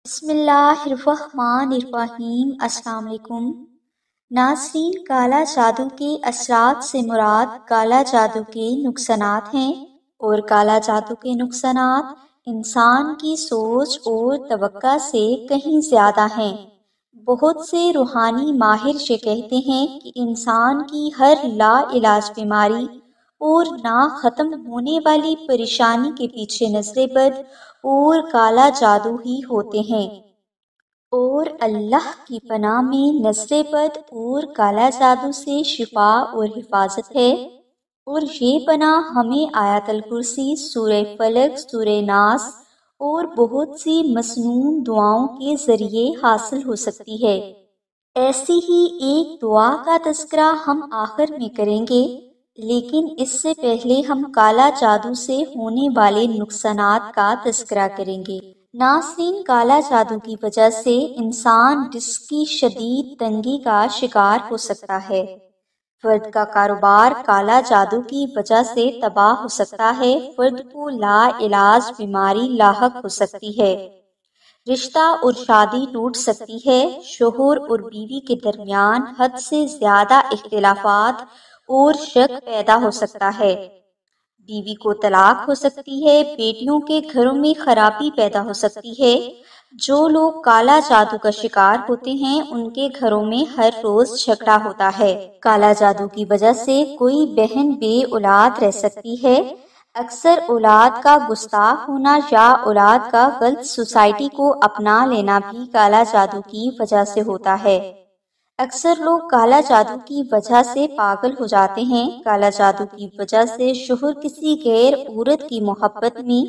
بسم اللہ الرحمن الرحیم۔ السلام علیکم ناظرین، کالا جادو کے اثرات سے مراد کالا جادو کے نقصانات ہیں، اور کالا جادو کے نقصانات انسان کی سوچ اور توقع سے کہیں زیادہ ہیں۔ بہت سے روحانی ماہر یہ کہتے ہیں کہ انسان کی ہر لا علاج بیماری اور نہ ختم ہونے والی پریشانی کے پیچھے نظر بد اور کالا جادو ہی ہوتے ہیں، اور اللہ کی پناہ میں نظر بد اور کالا جادو سے شفا اور حفاظت ہے، اور یہ پناہ ہمیں آیت الکرسی، سورہ فلق، سورہ ناس اور بہت سی مسنون دعاؤں کے ذریعے حاصل ہو سکتی ہے۔ ایسی ہی ایک دعا کا تذکرہ ہم آخر میں کریں گے، لیکن اس سے پہلے ہم کالا جادو سے ہونے والے نقصانات کا تذکرہ کریں گے۔ ناظرین، کالا جادو کی وجہ سے انسان رزق کی شدید تنگی کا شکار ہو سکتا ہے۔ فرد کا کاروبار کالا جادو کی وجہ سے تباہ ہو سکتا ہے۔ فرد کو لا علاج بیماری لاحق ہو سکتی ہے۔ رشتہ اور شادی ٹوٹ سکتی ہے۔ شوہر اور بیوی کے درمیان حد سے زیادہ اختلافات اور شک پیدا ہو سکتا ہے۔ بیوی کو طلاق ہو سکتی ہے۔ بیٹیوں کے گھروں میں خرابی پیدا ہو سکتی ہے۔ جو لوگ کالا جادو کا شکار ہوتے ہیں ان کے گھروں میں ہر روز جھگڑا ہوتا ہے۔ کالا جادو کی وجہ سے کوئی بہن بے اولاد رہ سکتی ہے۔ اکثر اولاد کا گستاخ ہونا یا اولاد کا غلط سوسائٹی کو اپنا لینا بھی کالا جادو کی وجہ سے ہوتا ہے۔ اکثر لوگ کالا جادو کی وجہ سے پاگل ہو جاتے ہیں۔ کالا جادو کی وجہ سے شوہر کسی غیر عورت کی محبت میں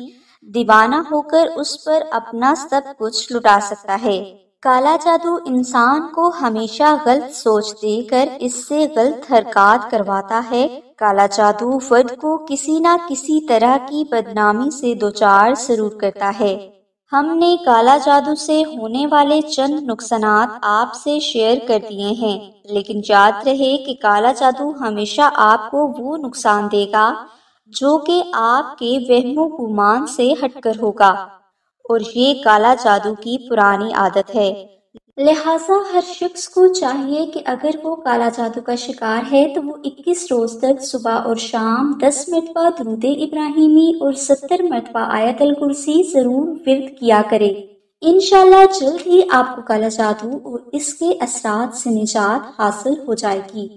دیوانہ ہو کر اس پر اپنا سب کچھ لٹا سکتا ہے۔ کالا جادو انسان کو ہمیشہ غلط سوچ دے کر اس سے غلط حرکات کرواتا ہے۔ کالا جادو فرد کو کسی نہ کسی طرح کی بدنامی سے دوچار ضرور کرتا ہے۔ ہم نے کالا جادو سے ہونے والے چند نقصانات آپ سے شیئر کر دیے ہیں، لیکن یاد رہے کہ کالا جادو ہمیشہ آپ کو وہ نقصان دے گا جو کہ آپ کے وہم و گمان سے ہٹ کر ہوگا، اور یہ کالا جادو کی پرانی عادت ہے۔ لہٰذا ہر شخص کو چاہیے کہ اگر وہ کالا جادو کا شکار ہے تو وہ 21 روز تک صبح اور شام 10 مرتبہ درود ابراہیمی اور 70 مرتبہ آیت الکرسی ضرور ورد کیا کرے۔ انشاءاللہ جلد ہی آپ کو کالا جادو اور اس کے اثرات سے نجات حاصل ہو جائے گی۔